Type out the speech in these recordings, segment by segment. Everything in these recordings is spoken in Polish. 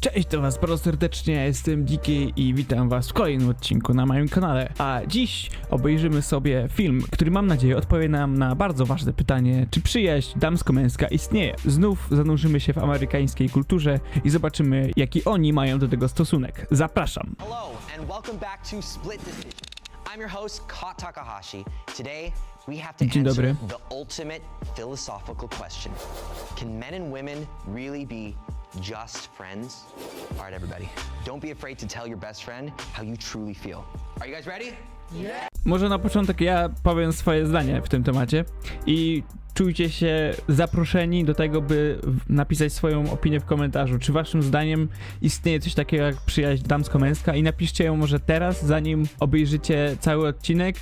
Cześć, to was bardzo serdecznie, ja jestem Dziki i witam was w kolejnym odcinku na moim kanale. A dziś obejrzymy sobie film, który mam nadzieję odpowie nam na bardzo ważne pytanie, czy przyjaźń damsko-męska istnieje. Znów zanurzymy się w amerykańskiej kulturze i zobaczymy, jaki oni mają do tego stosunek. Zapraszam. Hello and welcome back to Split Decision. I'm your host, Ka Takahashi. Today we have to Dzień dobry. answer the ultimate philosophical question. Can men and women really be just friends? All right, everybody, don't be afraid to tell your best friend how you truly feel. Are you guys ready? Może na początek ja powiem swoje zdanie w tym temacie i czujcie się zaproszeni do tego, by napisać swoją opinię w komentarzu. Czy waszym zdaniem istnieje coś takiego jak przyjaźń damsko-męska? I napiszcie ją może teraz, zanim obejrzycie cały odcinek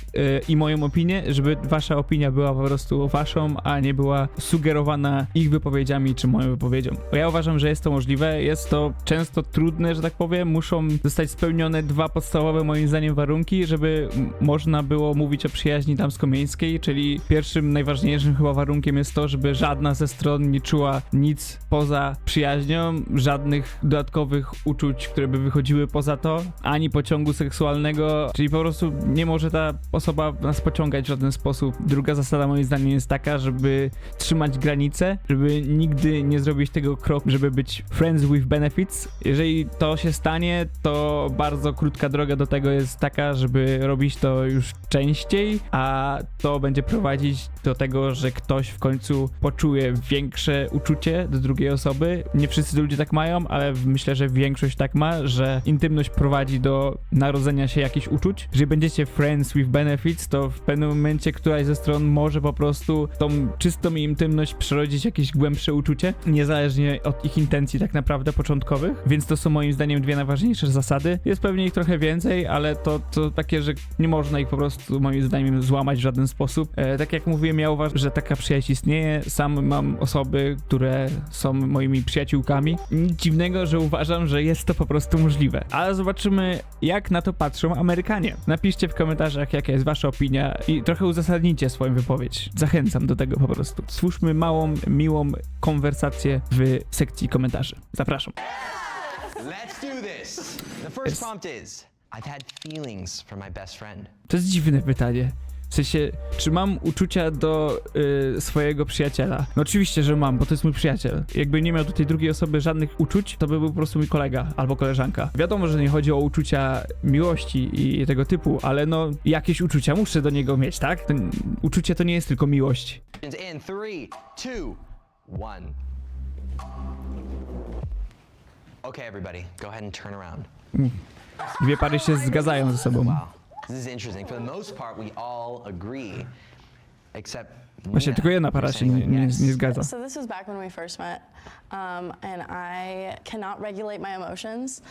i moją opinię, żeby wasza opinia była po prostu waszą, a nie była sugerowana ich wypowiedziami czy moją wypowiedzią. Bo ja uważam, że jest to możliwe, jest to często trudne, że tak powiem. Muszą zostać spełnione dwa podstawowe moim zdaniem warunki, żeby można było mówić o przyjaźni damsko-męskiej, czyli pierwszym, najważniejszym chyba warunkiem jest to, żeby żadna ze stron nie czuła nic poza przyjaźnią, żadnych dodatkowych uczuć, które by wychodziły poza to, ani pociągu seksualnego, czyli po prostu nie może ta osoba nas pociągać w żaden sposób. Druga zasada moim zdaniem jest taka, żeby trzymać granice, żeby nigdy nie zrobić tego kroku, żeby być friends with benefits. Jeżeli to się stanie, to bardzo krótka droga do tego jest taka, żeby robić to już częściej, a to będzie prowadzić do tego, że ktoś w końcu poczuje większe uczucie do drugiej osoby. Nie wszyscy ludzie tak mają, ale myślę, że większość tak ma, że intymność prowadzi do narodzenia się jakichś uczuć. Jeżeli będziecie friends with benefits, to w pewnym momencie któraś ze stron może po prostu tą czystą intymność przerodzić jakieś głębsze uczucie, niezależnie od ich intencji tak naprawdę początkowych. Więc to są moim zdaniem dwie najważniejsze zasady. Jest pewnie ich trochę więcej, ale to takie, że nie można ich po prostu moim zdaniem złamać w żaden sposób. Tak jak mówiłem, ja uważam, że taka przyjaźń istnieje. Sam mam osoby, które są moimi przyjaciółkami. Nic dziwnego, że uważam, że jest to po prostu możliwe. Ale zobaczymy, jak na to patrzą Amerykanie. Napiszcie w komentarzach, jaka jest wasza opinia i trochę uzasadnijcie swoją wypowiedź. Zachęcam do tego po prostu. Stwórzmy małą, miłą konwersację w sekcji komentarzy. Zapraszam. Let's do this. The first prompt is, I've had feelings for my best friend. To jest dziwne pytanie. W sensie, czy mam uczucia do swojego przyjaciela? No oczywiście, że mam, bo to jest mój przyjaciel. Jakby nie miał do tej drugiej osoby żadnych uczuć, to by był po prostu mój kolega albo koleżanka. Wiadomo, że nie chodzi o uczucia miłości i tego typu, ale no jakieś uczucia muszę do niego mieć, tak? Uczucie to nie jest tylko miłość. In 3, 2, 1. Okay, everybody, go ahead and turn around. Dwie pary się zgadzają ze sobą. Wow, this is interesting. For the most part, we all agree, except Właśnie tylko jedna para się nie zgadza. So this was back when we first met, and I cannot regulate my emotions,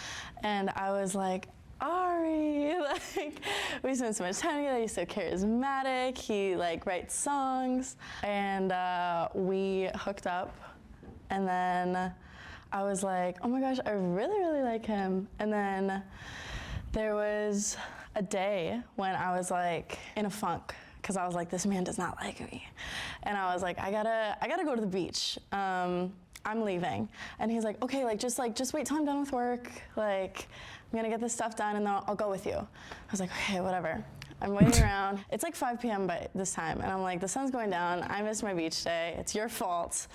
and I was like, Ari, like, we spent so much time together, he's so charismatic, he like writes songs, and we hooked up, and then I was like, oh my gosh, I really, really like him. And then there was a day when I was like in a funk because I was like, this man does not like me. And I was like, I gotta go to the beach. I'm leaving. And he's like, okay, just wait till I'm done with work. Like, I'm gonna get this stuff done and then I'll go with you. I was like, okay, whatever. I'm waiting around. It's like 5 p.m. by this time. And I'm like, the sun's going down. I missed my beach day. It's your fault.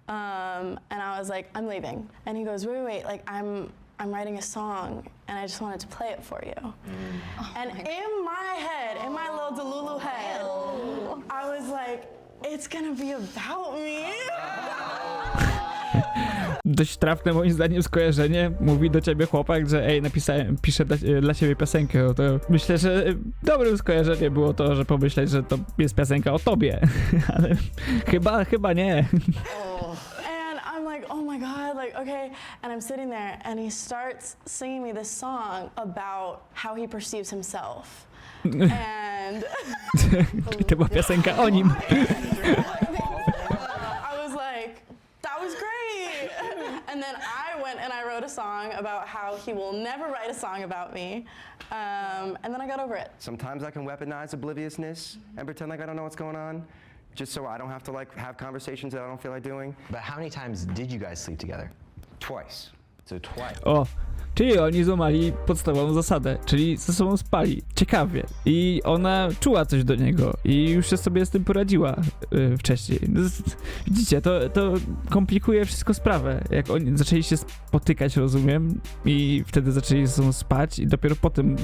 And I was like, I'm leaving. And he goes, wait, like I'm writing a song and I just wanted to play it for you. And in my head, in my little Delulu head, I was like, it's gonna be about me. Dość trafne moim zdaniem skojarzenie. Mówi do ciebie chłopak, że piszę dla ciebie piosenkę. No to myślę, że dobrym skojarzeniem było to, że pomyśleć, że to jest piosenka o tobie. Ale chyba nie. And I'm like, oh my God, like, okay. And I'm sitting there and he starts singing me this song about how he perceives himself. And To była piosenka o nim. I was like, that was great. And then I went and I wrote a song about how he will never write a song about me. And then I got over it. Sometimes I can weaponize obliviousness and pretend like I don't know what's going on, just so I don't have to like have conversations that I don't feel like doing. But how many times did you guys sleep together? Twice. So twice. O, czyli oni złamali podstawową zasadę, czyli ze sobą spali. Ciekawie. I ona czuła coś do niego i już się sobie z tym poradziła wcześniej. Widzicie, to komplikuje wszystko sprawę. Jak oni zaczęli się spotykać, rozumiem, i wtedy zaczęli ze sobą spać i dopiero potem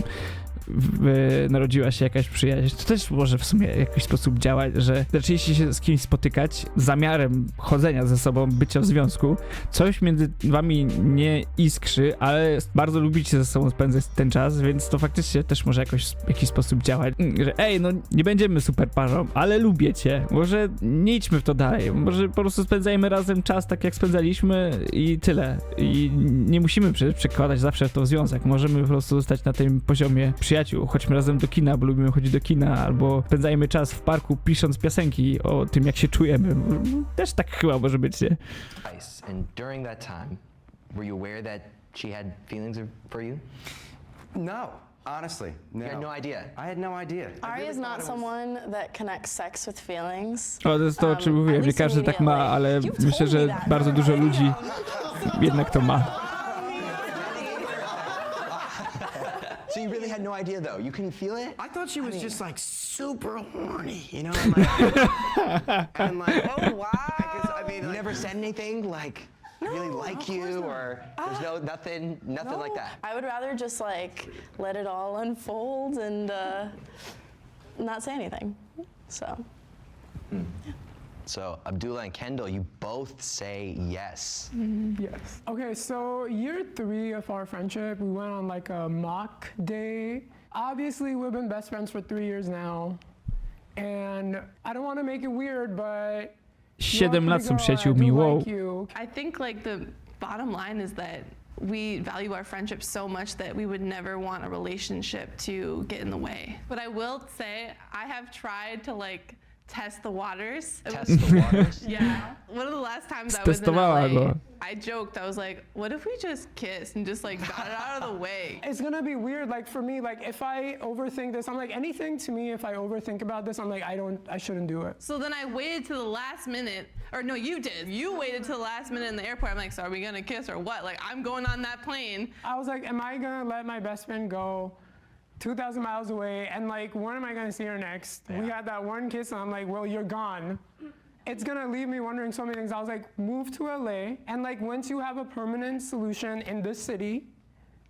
narodziła się jakaś przyjaźń. To też może w sumie w jakiś sposób działać, że zaczęliście się z kimś spotykać z zamiarem chodzenia ze sobą, bycia w związku. Coś między wami nie iskrzy, ale bardzo lubicie ze sobą spędzać ten czas, więc to faktycznie też może jakoś w jakiś sposób działać. Że no nie będziemy super parą, ale lubię cię. Może nie idźmy w to dalej. Może po prostu spędzajmy razem czas tak jak spędzaliśmy i tyle. I nie musimy przecież przekładać zawsze w to związek. Możemy po prostu zostać na tym poziomie przyjaciół. Chodźmy razem do kina, bo lubimy chodzić do kina, albo spędzajmy czas w parku pisząc piosenki o tym, jak się czujemy. Też tak chyba może być, nie? And during that time, were you aware that she had feelings for you? No, honestly, no. You had no idea. I had no idea. Ari is not someone that connects sex with feelings. O, to jest to, o czym mówiłem. Nie każdy tak ma, ale myślę, że bardzo dużo ludzi jednak to ma. So you really had no idea, though. You couldn't feel it? I thought she was just like super horny, you know? And like, Oh wow! I mean, You like, never said anything like, I really like you, or there's nothing like that. I would rather just like let it all unfold and not say anything. So. So Abdullah and Kendall, you both say yes. Yes. Okay, so year 3 of our friendship, we went on like a mock day. Obviously, we've been best friends for 3 years now. And I don't want to make it weird, but 7 lat są przyjaciółmi, wow. I think like the bottom line is that we value our friendship so much that we would never want a relationship to get in the way. But I will say I have tried to like test the waters. Test the waters? Yeah. One of the last times I was in Testowała LA, go. I joked, I was like, what if we just kissed and just like got it out of the way? It's gonna be weird, like for me, like if I overthink this, I'm like, anything to me, if I overthink about this, I'm like, I shouldn't do it. So then I waited to the last minute, or no, you did. You waited to the last minute in the airport. I'm like, so are we gonna kiss or what? Like, I'm going on that plane. I was like, am I gonna let my best friend go 2,000 miles away, and like, when am I gonna see her next? We had that one kiss, and I'm like, well, you're gone. It's gonna leave me wondering so many things. I was like, move to LA, and like, once you have a permanent solution in this city,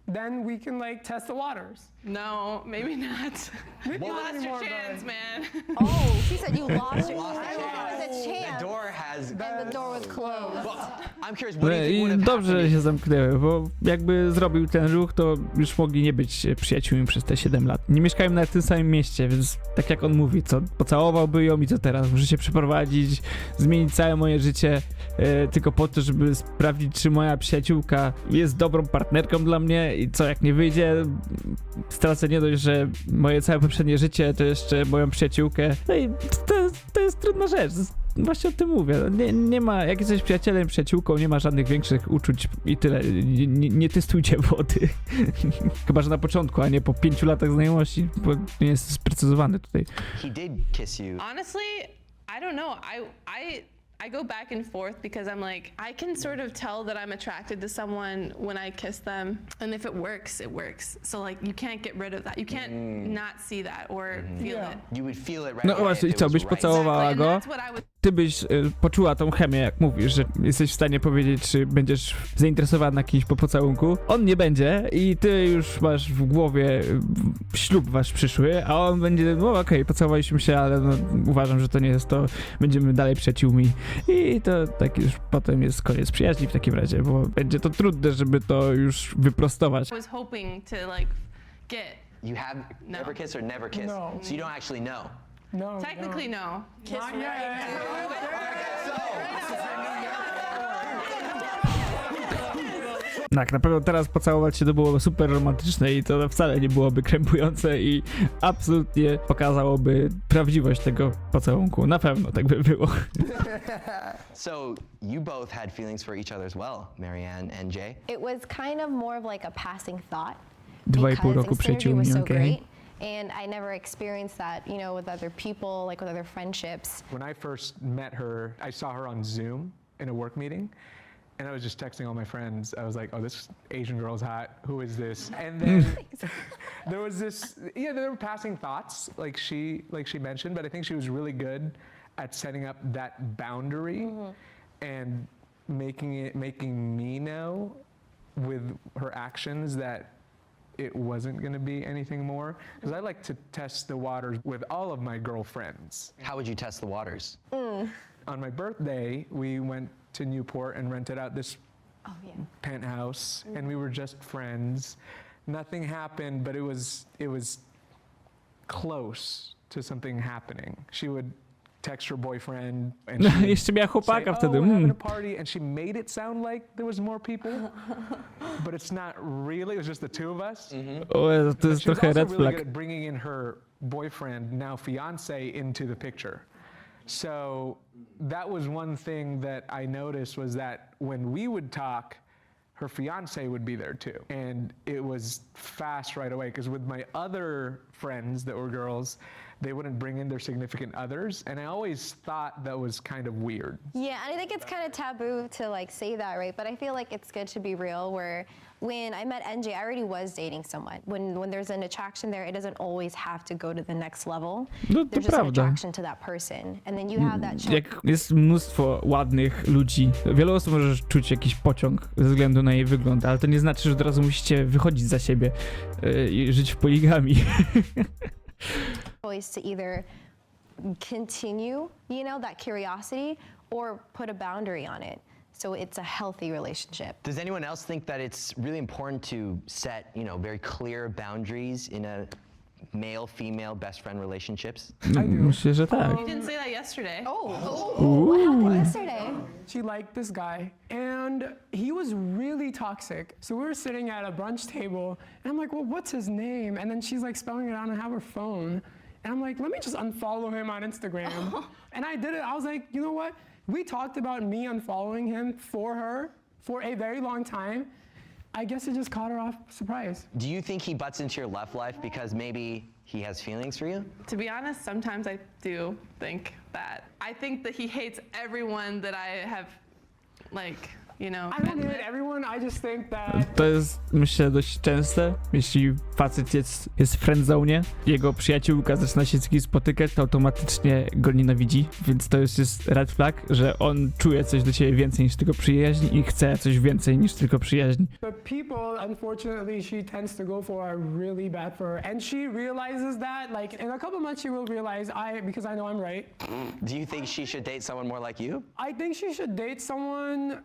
then we can like test the waters. No, maybe not. Maybe You not lost anymore, your chance, but- man. Oh, she said you lost your Lost the chance. chance. There was a chance. The door has. And the door was closed. Well, I'm curious, what do you think I would have dobrze, że happened? się zamknęły, bo jakby zrobił ten ruch, to już mogli nie być przyjaciółmi przez te 7 lat. Nie mieszkają nawet w tym samym mieście, więc tak jak on mówi, co pocałowałby ją i co teraz? Muszę się przeprowadzić, zmienić całe moje życie tylko po to, żeby sprawdzić, czy moja przyjaciółka jest dobrą partnerką dla mnie i co, jak nie wyjdzie, stracę nie dość, że moje całe poprzednie życie, to jeszcze moją przyjaciółkę. No i to jest trudna rzecz. Właśnie o tym mówię. Nie ma, jak jesteś przyjacielem, przyjaciółką, nie ma żadnych większych uczuć i tyle. Nie testujcie wody. Chyba, że na początku, a nie po 5 latach znajomości, bo nie jest sprecyzowany tutaj. He did kiss you. Honestly, I don't know. I go back and forth because I'm like, I can sort of tell that I'm attracted to someone when I kiss them. And if it works, it works. So like, you can't get rid of that. You can't not see that or feel it. You would feel it right No away właśnie, if i it co, was byś right. pocałowała And go? that's what I would. Ty byś poczuła tą chemię, jak mówisz, że jesteś w stanie powiedzieć, czy będziesz zainteresowana kimś po pocałunku. On nie będzie i ty już masz w głowie ślub wasz przyszły, a on będzie, no okej, pocałowaliśmy się, ale no, uważam, że to nie jest to, będziemy dalej przyjaciółmi. I to tak już potem jest koniec przyjaźni w takim razie, bo będzie to trudne, żeby to już wyprostować. I was hoping to like get. You have No. never kissed or never kissed? No. So you don't actually know? No. Technically, no. Kiss Not right yet. Tak, na pewno teraz pocałować się to było super romantyczne i to wcale nie byłoby krępujące i absolutnie pokazałoby prawdziwość tego pocałunku. Na pewno tak by było. So you both had feelings for each other as well, Marianne and Jay. It was kind of more of like a passing thought. 2,5 roku Because synergy was przyjaciółmi, so okej. great. And I never experienced that, you know, with other people, like with other friendships. When I first met her, I saw her on Zoom in a work meeting. and I was just texting all my friends. I was like, oh, this Asian girl's hot. Who is this? And then there was this, yeah, there were passing thoughts, like she mentioned, but I think she was really good at setting up that boundary and making me know with her actions that it wasn't going to be anything more. Because I like to test the waters with all of my girlfriends. How would you test the waters? On my birthday, we went to Newport and rented out this penthouse, and we were just friends. Nothing happened, but it was close to something happening. She would text her boyfriend, and she would Jeszcze miała chłopaka say, wtedy. oh, we're having a party, and she made it sound like there was more people, but it's not really. It was just the two of us. O Jezu, to jest She was trochę also red really flag. good at bringing in her boyfriend, now fiance, into the picture. So that was one thing that I noticed, was that when we would talk, her fiance would be there too. And it was fast right away, because with my other friends that were girls, they wouldn't bring in their significant others. And I always thought that was kind of weird. Yeah, and I think it's kind of taboo to like say that, right? But I feel like it's good to be real, where when I met NJ, I already was dating someone. When there's an attraction there, it doesn't always have to go to the next level. No, to There's just an prawda. attraction to that person. And then you have that choice. Jak jest mnóstwo ładnych ludzi, wielu osób możesz czuć jakiś pociąg ze względu na jej wygląd, ale to nie znaczy, że od razu musicie wychodzić za siebie i żyć w poligamii. Choice to either continue, you know, that curiosity, or put a boundary on it. So it's a healthy relationship. Does anyone else think that it's really important to set, very clear boundaries in a male-female best friend relationships? Myślę, że tak. You didn't say that yesterday. What happened yesterday? She liked this guy, and he was really toxic. So we were sitting at a brunch table, and I'm like, well, what's his name? And then she's like spelling it out and have her phone. And I'm like, let me just unfollow him on Instagram. And I did it. I was like, you know what? We talked about me unfollowing him for her for a very long time. I guess it just caught her off surprise. Do you think he butts into your love life because maybe he has feelings for you? To be honest, sometimes I do think that. I think that he hates everyone that I have, I been don't with. hate everyone. I just think that To jest, myślę, dość częste. Jeśli facet jest w friendzone, jego przyjaciółka zaczyna się z kimś spotykać, to automatycznie go nienawidzi, więc to jest red flag, że on czuje coś do ciebie więcej niż tylko przyjaźń i chce coś więcej niż tylko przyjaźń. the people, unfortunately, she tends to go for are really bad for her. And she realizes that, like, in a couple months, she will realize, because I know I'm right. Do you think she should date someone more like you? I think she should date someone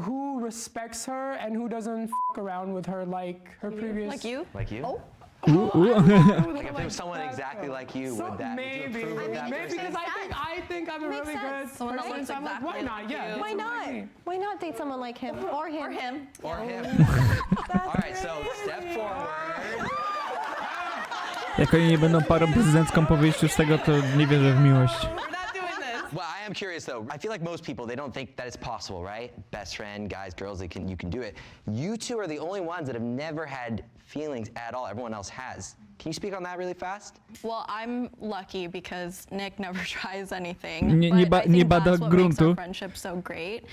who respects her and who doesn't f around with her like her previous. Like you? Like you? Oh. Like if there was someone exactly like you, would that maybe, would you approve of that maybe person? because I think I'm a Makes really good sense. Someone that person, looks so I'm like, why exactly not? like Yeah. you. date Why someone not? like me. Why not date someone like him or him? Or him. Or him. All right, so step forward. Jak oni nie będą parą prezydencką po wyjściu z tego, to nie wierzę w miłość. We're not doing this. Well, I am curious though. I feel like most people, they don't think that it's possible, right? Best friend, guys, girls, you can do it. You two are the only ones that have never had feelings at all. Everyone else has. Can you speak on that really fast? Well, I'm lucky because Nick never tries anything. Nie but I think nie bada that's what makes gruntu. our friendship so great.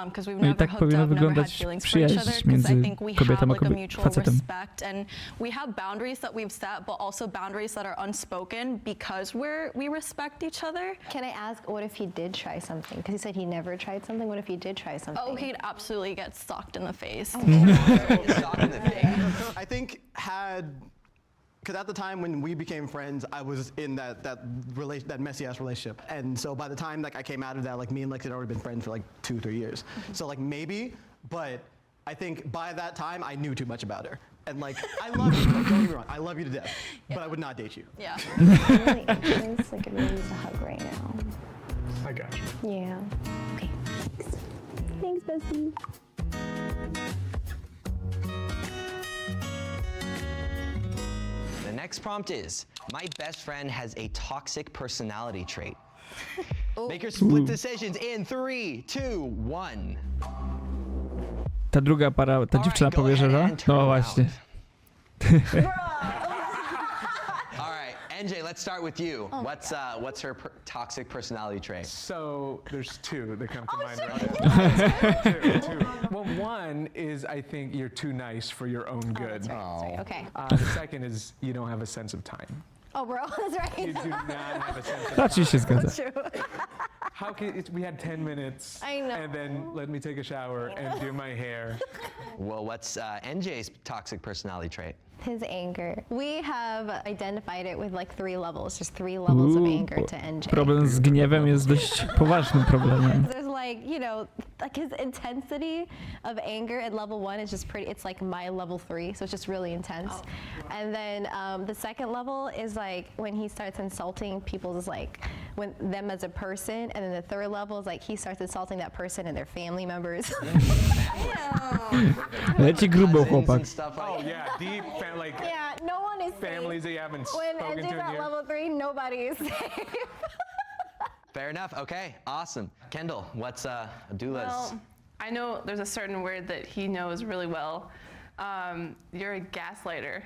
Because we've No i never tak hooked powinna up, never had wyglądać feelings for each other. przyjaźń Because I między think we have kobietą a like a mutual facetem. respect, and we have boundaries that we've set, but also boundaries that are unspoken because we respect each other. Can I ask, what if he did try something? Because he said he never tried something. What if he did try something? Oh, he'd absolutely get socked in the face. Sock in the face. I think because at the time when we became friends, I was in that messy ass relationship, and so by the time I came out of that, me and Lex had already been friends for 2-3 years. So maybe, but I think by that time I knew too much about her, and I love you. Don't get me wrong, I love you to death, but I would not date you. Yeah. I'm really anxious. I could really use a hug right now. I got you. Yeah. Okay. Thanks, bestie. The next prompt is, my best friend has a toxic personality trait. Make your split decisions in 3, 2, 1. Ta druga para, ta dziewczyna powie, że All no right, właśnie. All right, NJ, let's start with you. What's her toxic personality trait? So there's two that come to mind right now. Two. Well, one is I think you're too nice for your own good. Okay. The second is you don't have a sense of time. Oh, bro, that's You right. do not have a sense of To ci się zgadza. True. How can we had 10 minutes I know. and then let me take a shower and do my hair. Well, what's NJ's toxic personality trait? His anger. We have identified it with like 3 levels, just 3 levels of anger to NJ. Problem z gniewem jest dość poważnym problemem. There's like, you know, like his intensity of anger at level 1 is just pretty, it's like my level 3, so it's just really intense. And then the second level is like when he starts insulting people's like, them as a person, and then the third level is like he starts insulting that person and their family members. Leci grubo Cousins chłopak. and stuff like Oh yeah, deep like Yeah, no one is families that safe. you haven't When spoken NJ's to in at years. level 3, nobody is safe. Fair enough. Okay, awesome. Kendall, what's Abdullah's? Well, I know there's a certain word that he knows really well. You're a gaslighter.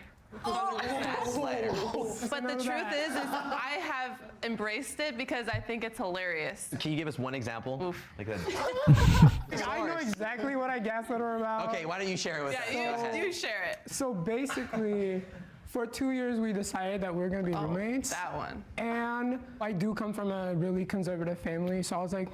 But the truth is I have embraced it because I think it's hilarious. Can you give us one example? Like that. I know exactly what I gaslit her about. Okay, why don't you share it with us? Go Yeah, ahead. you share it. So basically, for 2 years, we decided that we're gonna be roommates. That one. And I do come from a really conservative family, so I was like,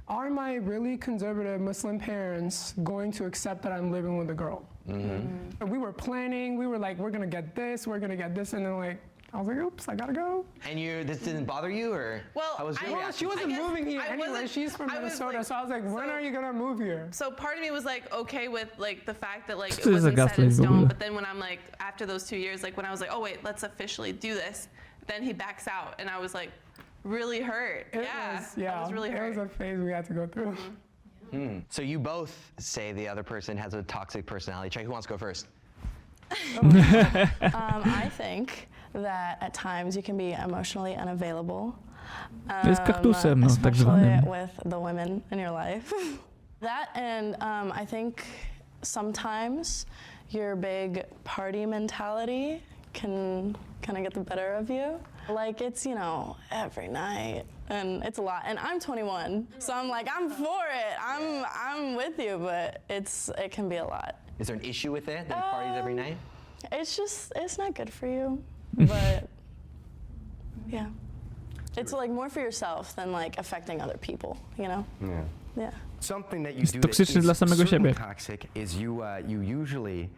are my really conservative Muslim parents going to accept that I'm living with a girl? And we were planning, we were like, we're gonna get this, and then like, I was like, oops, I gotta go. And this didn't bother you, or Well, how was your I- Well, reaction? she wasn't guess moving here I anyway, wasn't- she's from I was, Minnesota, like- so I was like, when so- are you gonna move here? So part of me was like okay with like the fact that like it Co to jest za wasn't set in gaslight w ogóle? stone, but then when I'm like after those 2 years, like when I was like, oh wait, let's officially do this, then he backs out, and I was like really hurt. I was really hurt. It was a phase we had to go through. So you both say the other person has a toxic personality trait. Who wants to go first? I think that at times you can be emotionally unavailable. To jest kaktusem, no, tak zwanym. Especially with the women in your life. That and I think sometimes your big party mentality can kind of get the better of you. Like it's, you know, every night and it's a lot. And I'm 21, so I'm like, I'm for it. I'm with you, but it can be a lot. Is there an issue with it? That he parties every night? It's not good for you, but yeah. It's like more for yourself than like affecting other people, you know? Yeah. Yeah. Something that you Jest do that toksyczny is dla samego certainly siebie. toxic is you usually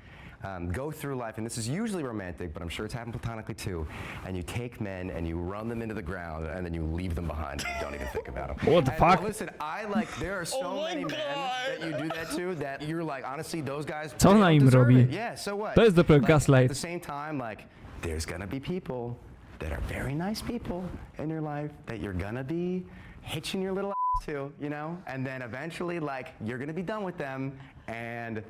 go through life, and this is usually romantic, but I'm sure it's happened platonically too, and you take men and you run them into the ground and then you leave them behind. Don't even think about them. What the And, fuck? Listen, there are so many men that you do that to that you're like, honestly, those guys, Co they ona don't im deserve robi? it. Yeah, so what? To jest dopiero Like, gaslight. At the same time, like, there's gonna be people that are very nice people in your life that you're gonna be hitching your little ass to, you know? And then eventually, like, you're gonna be done with them, and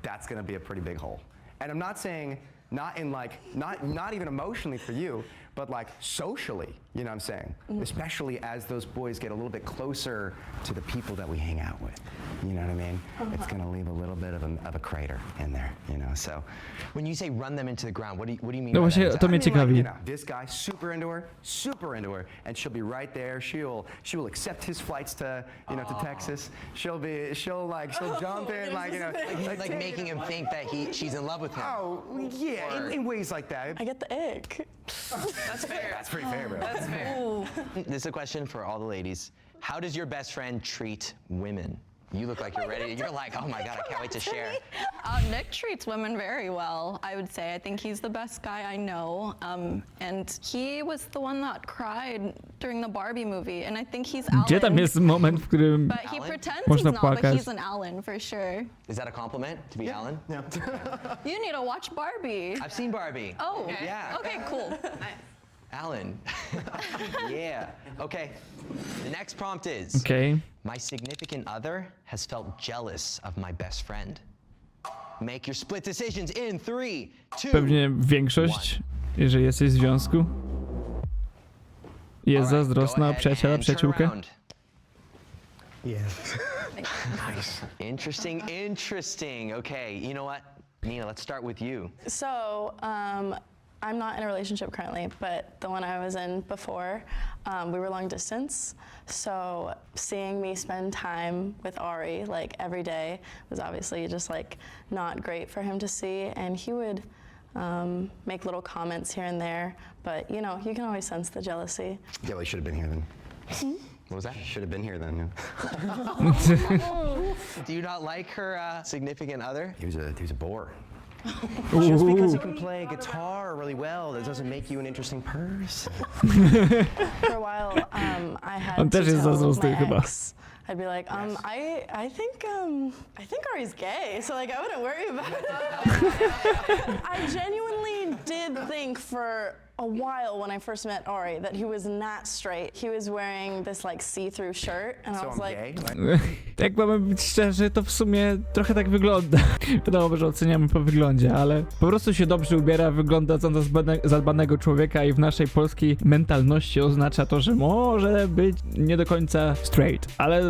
that's gonna be a pretty big hole. And I'm not saying, not even emotionally for you, but like socially, you know what I'm saying? Especially as those boys get a little bit closer to the people that we hang out with. You know what I mean? It's gonna leave a little bit of a crater in there, you know, so. When you say run them into the ground, what do you mean No by właśnie, that? to mnie I mean, like, ciekawi. you know, this guy super into her, and she'll be right there. She will accept his flights to, you know, to Texas. She'll jump in, like, you know, Like making him think that she's in love with him. Oh, yeah, in ways like that. I get the ick. That's fair. That's pretty fair, bro. That's fair. This is a question for all the ladies. How does your best friend treat women? You look like you're ready. You're like, oh my God, I can't wait to share. Nick treats women very well, I would say. I think he's the best guy I know. And he was the one that cried during the Barbie movie. And I think he's Alan. Gdzie tam jest moment, w którym But he Alan? pretends Można he's not, but płakać. he's an Alan for sure. Is that a compliment to be Alan? Yeah. You need to watch Barbie. I've seen Barbie. Oh, Yeah. okay, cool. Alan. Yeah. Okay. The next prompt is, Okej. my significant other has felt jealous of my best friend. Make your split decisions in 3, 2, Pewnie większość, jeżeli jesteś w związku, jest All right, zazdrosna go o ahead przyjaciela, and turn przyjaciółkę. around. Yes. Interesting. Okay, you know what? Nina, let's start with you. So, I'm not in a relationship currently, but the one I was in before, we were long distance. So seeing me spend time with Ari like every day was obviously just like not great for him to see. And he would make little comments here and there, but you know, you can always sense the jealousy. Yeah, well, you should have been here then. What was that? Should have been here then. Do you not like her significant other? He was a bore. Uuu. Just because you can play guitar really well, that doesn't make you an interesting person. For a while, I had On to też jest tell zazdrosny my chyba. ex. I'd be like, I think Ari's gay, so like I wouldn't worry about it. I genuinely did think for a while when I first met Ari that he was not straight. He was wearing this like see-through shirt, and I So was I'm like, gay? Jak mamy być szczerzy, to w sumie trochę tak wygląda. Wiadomo, że oceniamy po wyglądzie, ale po prostu się dobrze ubiera, wygląda za zadbanego człowieka i w naszej polskiej mentalności oznacza to, że może być nie do końca straight. Ale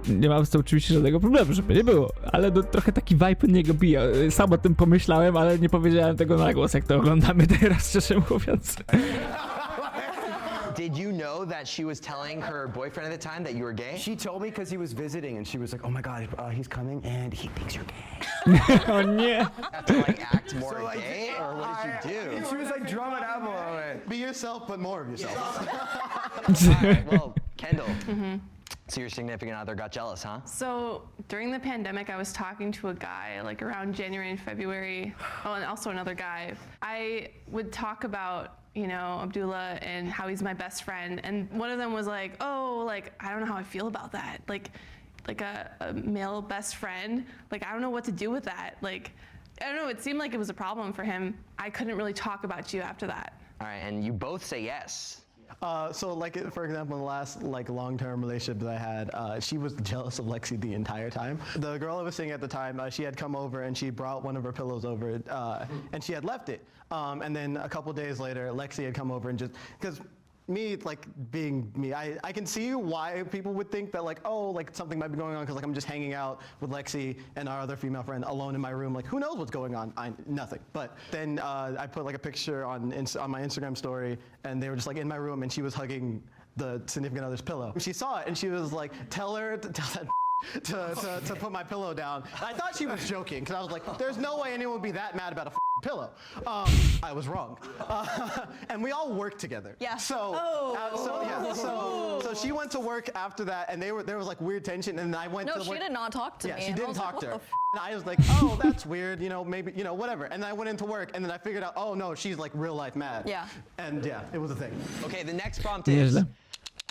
nie mam z tym oczywiście żadnego problemu, żeby nie było. Ale trochę taki vibe od niego bije. Sam o tym pomyślałem, ale nie powiedziałem tego na głos, jak to oglądamy teraz, szczerze mówiąc. Did you know that she was telling her boyfriend at the time that you were gay? She told me because he was visiting, and she was like, "Oh my God, he's coming, and he thinks you're gay." O nie! Have to like act more So, like, gay, or what did you do? She was like drumming out more. Be yourself, but more of yourself. Alright, well, Kendall. So your significant other got jealous, huh? So during the pandemic, I was talking to a guy like around January and February. Oh, and also another guy. I would talk about, you know, Abdullah and how he's my best friend. And one of them was like, oh, like, I don't know how I feel about that. Like a male best friend. Like, I don't know what to do with that. Like, I don't know, it seemed like it was a problem for him. I couldn't really talk about you after that. All right, and you both say yes. So like, for example, in the last like long-term relationship that I had, she was jealous of Lexi the entire time. The girl I was seeing at the time, she had come over and she brought one of her pillows over, and she had left it. And then a couple days later, Lexi had come over and just, because me, like being me, I can see why people would think that like, oh, like something might be going on because like I'm just hanging out with Lexi and our other female friend alone in my room. Like, who knows what's going on? Nothing. But then I put like a picture on my Instagram story, and they were just like in my room, and she was hugging the significant other's pillow. She saw it, and she was like, tell that to put my pillow down. I thought she was joking because I was like, there's no way anyone would be that mad about a pillow. I was wrong. And we all worked together. Yeah. So she went to work after that, and there was like weird tension, and I went No, to she work. did not talk to me. Yeah, she and I didn't was like, talk to what her. the And I was like, oh, that's weird, you know, maybe, you know, whatever. And then I went into work, and then I figured out, oh no, she's like real life mad. Yeah. And yeah, it was a thing. Okay, the next prompt is, Nieźle.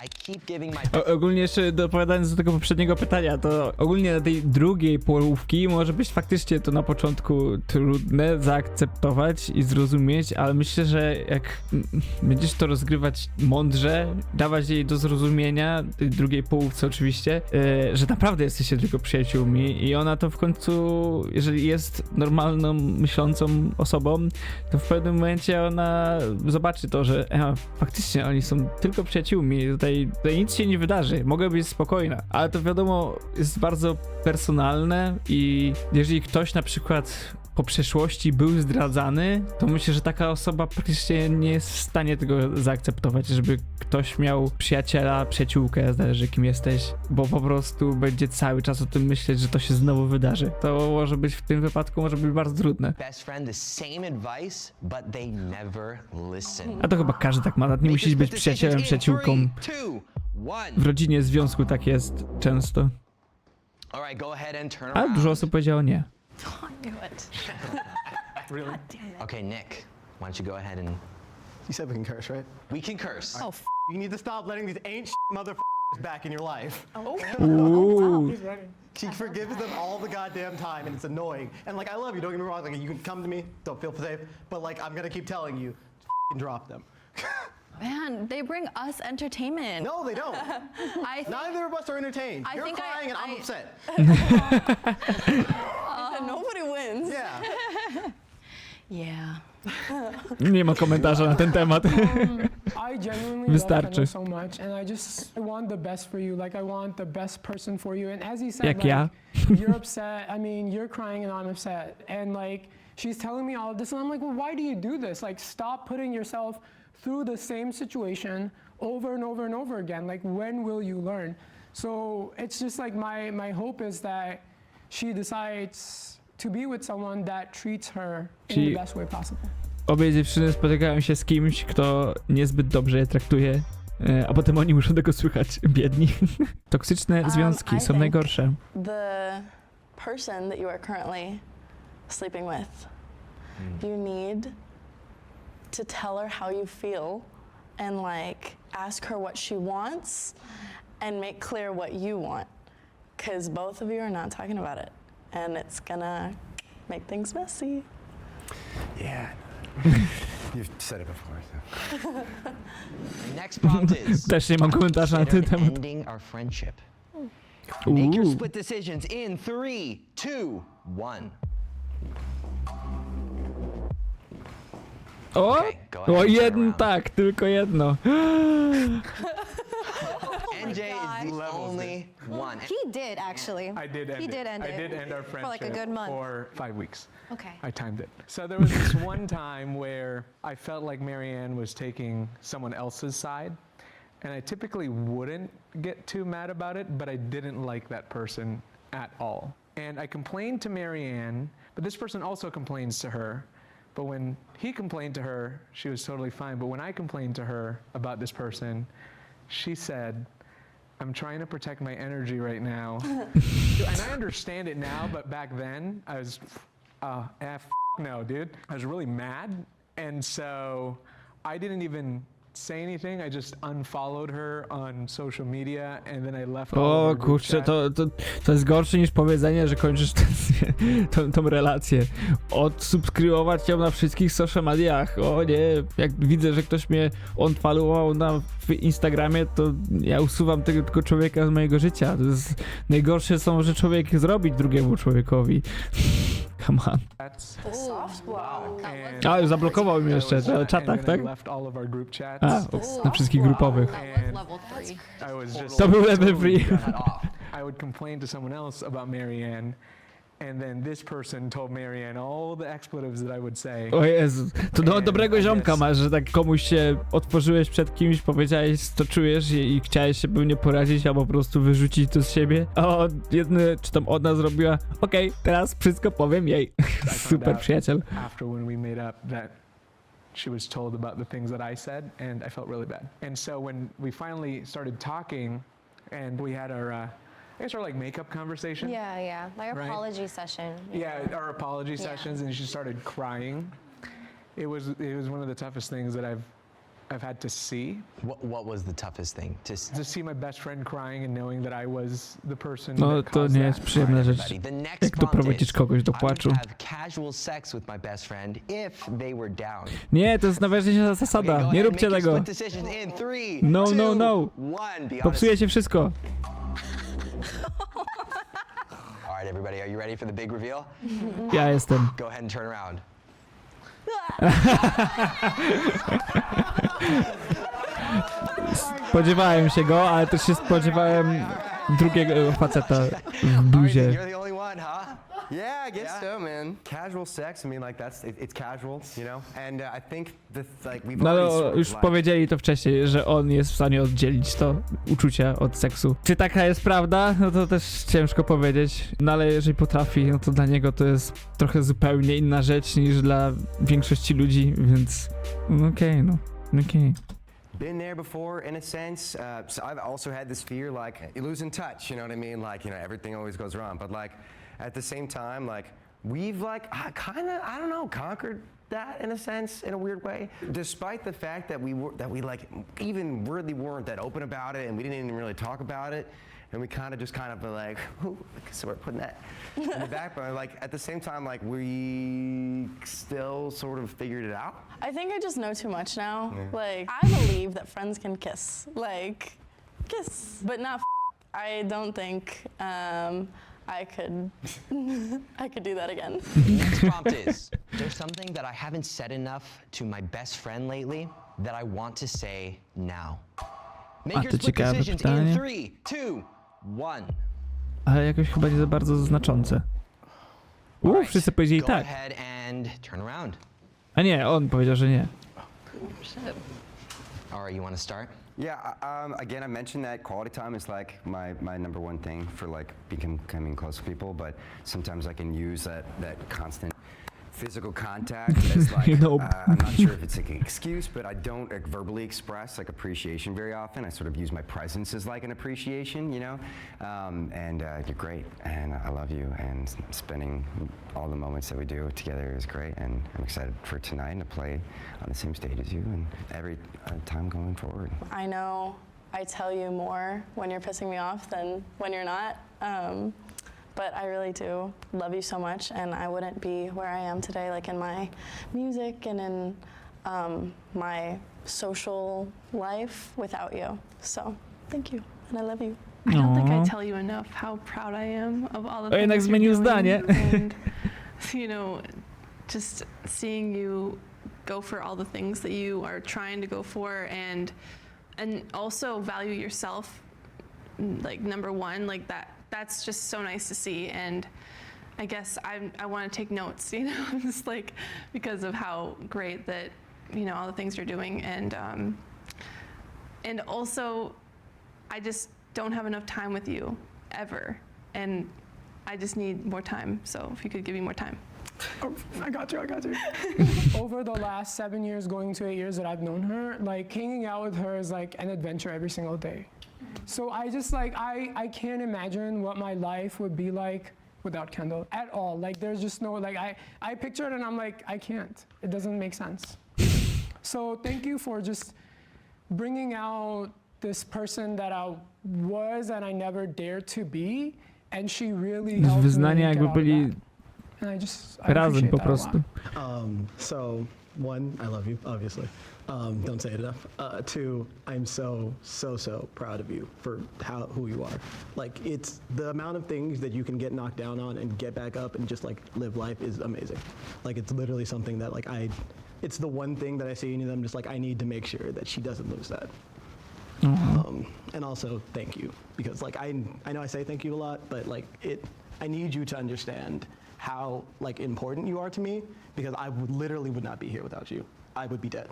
I keep giving my... Ogólnie jeszcze dopowiadając do tego poprzedniego pytania, to ogólnie na tej drugiej połówki może być faktycznie to na początku trudne zaakceptować i zrozumieć, ale myślę, że jak będziesz to rozgrywać mądrze, dawać jej do zrozumienia, tej drugiej połówce oczywiście, że naprawdę jesteście tylko przyjaciółmi i ona to w końcu, jeżeli jest normalną, myślącą osobą, to w pewnym momencie ona zobaczy to, że faktycznie oni są tylko przyjaciółmi, tutaj nic się nie wydarzy, mogę być spokojna, ale to wiadomo jest bardzo personalne i jeżeli ktoś na przykład po przeszłości był zdradzany, to myślę, że taka osoba praktycznie nie jest w stanie tego zaakceptować, żeby ktoś miał przyjaciela, przyjaciółkę, zależy kim jesteś, bo po prostu będzie cały czas o tym myśleć, że to się znowu wydarzy. To może być w tym wypadku może być bardzo trudne. Best friend the same advice, but they never listen. A to chyba każdy tak ma, nie musisz być przyjacielem, przyjaciółką. W rodzinie, związku tak jest często. All right, go ahead and turn A around. dużo osób powiedziało nie. Don't do it. Really? Okay, Nick, why don't you go ahead and... You said we can curse, right? We can curse. Oh, You need to stop letting these ain't motherfuckers back in your life. Uuu. He's ready. She forgives them all the goddamn time, and it's annoying. And like, I love you, don't get me wrong, like, you can come to me, don't feel safe, but like, I'm gonna keep telling you, drop them. man, they bring us entertainment. No, they don't. I think, Neither of us are entertained. I You're think crying and I'm upset. Nobody wins. Yeah. yeah. Nie ma komentarza na ten temat. I genuinely love Wystarczy. Kendall so much, and I want the best for you. Like, I want the best person for you. And as he said, Jak like, ja. you're upset. I mean, you're crying and I'm upset. And like, she's telling me all of this, and I'm like, well, why do you do this? Like, stop putting yourself through the same situation over and over and over again. Like, when will you learn? So it's just like my hope is that she decides to be with someone that treats her in the best way possible. Obie dziewczyny spotykają się z kimś, kto niezbyt dobrze je traktuje, a potem oni muszą tego słychać, biedni. Toksyczne związki są najgorsze. The person that you are currently sleeping with, you need to tell her how you feel and like ask her what she wants and make clear what you want, because both of you are not talking about it and it's gonna make things messy. Yeah. You've said it before. So. Next prompt is, Też nie mam komentarza na ten consider temat. ending our friendship. Make your Uuu. split decisions in 3, 2, 1. O! Okay, go ahead O, and turn jedno, around. tak, tylko jedno. NJ is the only one. He did actually. I did end He it. did end I it. did end our For like friendship a good month. for 5 weeks. Okay. I timed it. So there was this one time where I felt like Marianne was taking someone else's side. And I typically wouldn't get too mad about it, but I didn't like that person at all. And I complained to Marianne, but this person also complains to her. But when he complained to her, she was totally fine. But when I complained to her about this person, she said, I'm trying to protect my energy right now. And I understand it now, but back then I was, no, dude. I was really mad. And so I didn't even say anything. I just unfollowed her on social media and then I left all of O our group kurczę, chat. to jest gorsze niż powiedzenie, że kończysz tą relację. Odsubskrybować ją na wszystkich social mediach. O nie, jak widzę, że ktoś mnie unfollowował w Instagramie, to ja usuwam tego człowieka z mojego życia. To jest najgorsze, co że człowiek zrobić drugiemu człowiekowi. Come on. The soft block. And A, już zablokował mnie jeszcze na czatach, and then tak? I left all of our group chats. A, na wszystkich grupowych. And I was just To był level free. Cut off. I would complain to someone else about Marianne, and then this person told Marianne all the expletives that I would say. O Jezu, to dobrego ziomka masz, że tak komuś się otworzyłeś przed kimś, powiedziałeś co czujesz i chciałeś się pewnie porazić, albo po prostu wyrzucić to z siebie. A czy tam ona zrobiła, okej, teraz wszystko powiem jej. Super przyjaciel. After when we made up that she was told about the things that I said, and I felt really bad. And so when we finally started talking, and we had our, I guess our like makeup conversation. Yeah. Like Right. apology session. Yeah, our apology sessions, and she started crying. It was one of the toughest things that I've had to see. What was the toughest thing? To see my best friend crying and knowing that I was the person No that to caused nie that. jest przyjemna rzecz. The next Jak prompt doprowadzić is, kogoś do I would płaczu. have casual sex with my best friend if they were down. Nie, to jest najważniejsza Okay, go zasada. ahead Nie and róbcie make your tego. split decisions in 3, No, 2, no, no. 1. Be honest. Popsuje się wszystko. All right, everybody, are you ready for the big reveal? Ja jestem. Go ahead and turn around. Spodziewałem się go, ale też się spodziewałem drugiego faceta w All right, bluzie. you're the only one, huh? Yeah, I guess Yeah? so, man. Casual sex, I mean, like it's casual, you know. And I think we've No already sort of, już like, powiedzieli to wcześniej, że on jest w stanie oddzielić to uczucia od seksu. Czy taka jest prawda? No to też ciężko powiedzieć. No ale jeżeli potrafi, no to dla niego to jest trochę zupełnie inna rzecz niż dla większości ludzi, więc okej. been there before in a sense. So I've also had this fear, like you losing touch. You know what I mean? Like, you know, everything always goes wrong. But like at the same time, like we've like kind of, I don't know, conquered that in a sense, in a weird way. Despite the fact that we like even really weren't that open about it, and we didn't even really talk about it. And we kind of were like, ooh, so we're putting that in the back burner. Like at the same time, like we still sort of figured it out. I think I just know too much now. Like, I believe that friends can kiss. Like, kiss, but not I don't think I could do that again. Next prompt is, there's something that I haven't said enough to my best friend lately that I want to say now. Make your to split ciekawe decisions pytanie. in 3, 2, 1. Ale jakoś chyba nie za bardzo znaczące. Wszyscy powiedzieli go tak. ahead and turn around. A nie, on powiedział, że nie. All right, you want to start? Yeah, again, I mentioned that quality time is like my number one thing for like becoming close to people, but sometimes I can use that constant physical contact as like, Nope. I'm not sure if it's like an excuse, but I don't like, verbally express like appreciation very often. I sort of use my presence as like an appreciation, you know? And you're great, and I love you, and spending all the moments that we do together is great, and I'm excited for tonight to play on the same stage as you and every time going forward. I know I tell you more when you're pissing me off than when you're not. But I really do love you so much, and I wouldn't be where I am today, like in my music and in my social life without you. So thank you, and I love you. I don't think I Aw. tell you enough how proud I am of all the O, things jednak you're zmienił doing. zdanie. And, you know, just seeing you go for all the things that you are trying to go for, and also value yourself, like number one, like that's just so nice to see. And I guess I want to take notes, you know, just like because of how great that, you know, all the things you're doing. And also I just don't have enough time with you ever, and I just need more time. So if you could give me more time. Oh, I got you. Over the last 7 years, going to 8 years that I've known her, like hanging out with her is like an adventure every single day. So I just like, I can't imagine what my life would be like without Kendall at all. Like there's just no, like I picture it and I'm like, I can't. It doesn't make sense. So thank you for just bringing out this person that I was and I never dared to be. And she really helped me Wyznania get jakby out of byli that. And I razem appreciate po that a lot. prostu. So, one, I love you, obviously. Don't say it enough. Two, I'm so proud of you for who you are. Like, it's the amount of things that you can get knocked down on and get back up and just like live life is amazing. Like, it's literally something that like it's the one thing that I see in you that I'm just like, I need to make sure that she doesn't lose that. And also, thank you, because like I know I say thank you a lot, but like I need you to understand how like important you are to me, because I literally would not be here without you. I would be dead.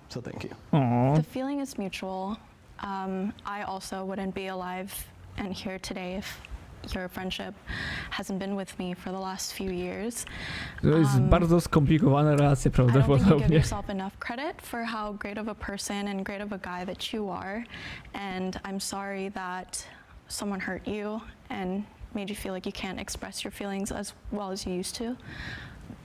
So thank you. Aw. The feeling is mutual. I also wouldn't be alive and here today if your friendship hasn't been with me for the last few years. To jest bardzo skomplikowana relacja I don't think you give prawdopodobnie. yourself enough credit for how great of a person and great of a guy that you are. And I'm sorry that someone hurt you and made you feel like you can't express your feelings as well as you used to.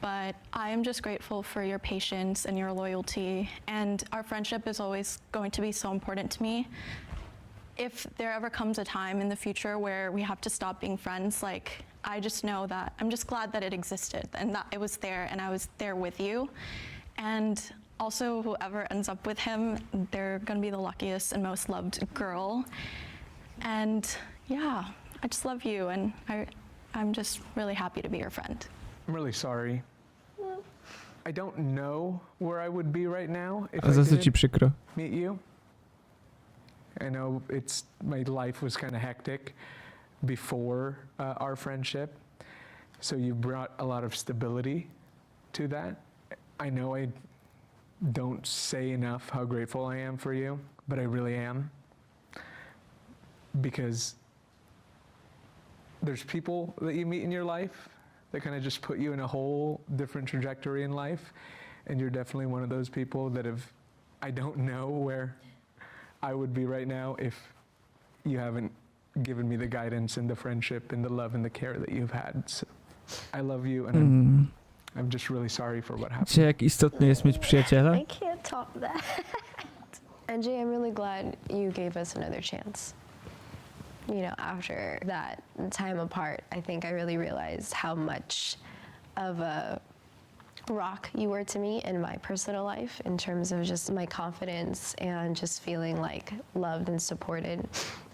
But I am just grateful for your patience and your loyalty, and our friendship is always going to be so important to me. If there ever comes a time in the future where we have to stop being friends, like, I just know that I'm just glad that it existed and that it was there and I was there with you. And also, whoever ends up with him, they're gonna be the luckiest and most loved girl. And yeah, I just love you, and I'm just really happy to be your friend. I'm really sorry. I don't know where I would be right now if A za I co ci didn't przykro? meet you. I know my life was kind of hectic before our friendship, so you brought a lot of stability to that. I know I don't say enough how grateful I am for you, but I really am, because there's people that you meet in your life that kind of just put you in a whole different trajectory in life, and you're definitely one of those people that I don't know where I would be right now if you haven't given me the guidance and the friendship and the love and the care that you've had. So I love you, and I'm just really sorry for what happened. Wiecie, jak istotne jest mieć przyjaciela? I can't top that. Angie, I'm really glad you gave us another chance. You know, after that time apart, I think I really realized how much of a rock you were to me in my personal life, in terms of just my confidence and just feeling like loved and supported.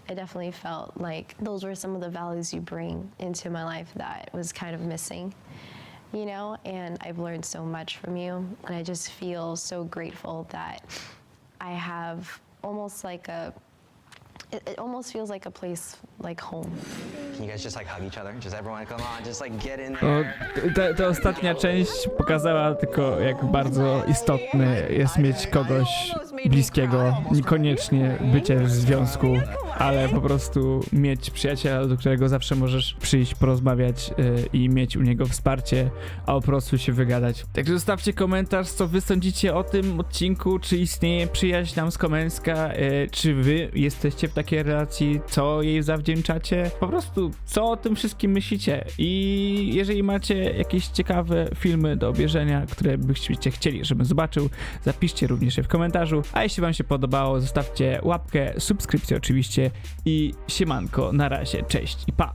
I definitely felt like those were some of the values you bring into my life that was kind of missing, you know, and I've learned so much from you, and I just feel so grateful that I have almost like a It almost feels like a place like home. Can you guys just like hug each other? Just everyone come on, just like get in O, there. ta ostatnia część pokazała tylko, jak bardzo istotne jest mieć kogoś bliskiego, niekoniecznie bycie w związku, ale po prostu mieć przyjaciela, do którego zawsze możesz przyjść, porozmawiać i mieć u niego wsparcie, a po prostu się wygadać. Także zostawcie komentarz, co wy sądzicie o tym odcinku, czy istnieje przyjaźń damsko-męska, czy wy jesteście w takiej relacji, co jej zawdzięczacie, po prostu co o tym wszystkim myślicie. I jeżeli macie jakieś ciekawe filmy do obejrzenia, które byście chcieli, żebym zobaczył, zapiszcie również je w komentarzu, a jeśli wam się podobało, zostawcie łapkę, subskrypcję oczywiście i siemanko, na razie, cześć i pa!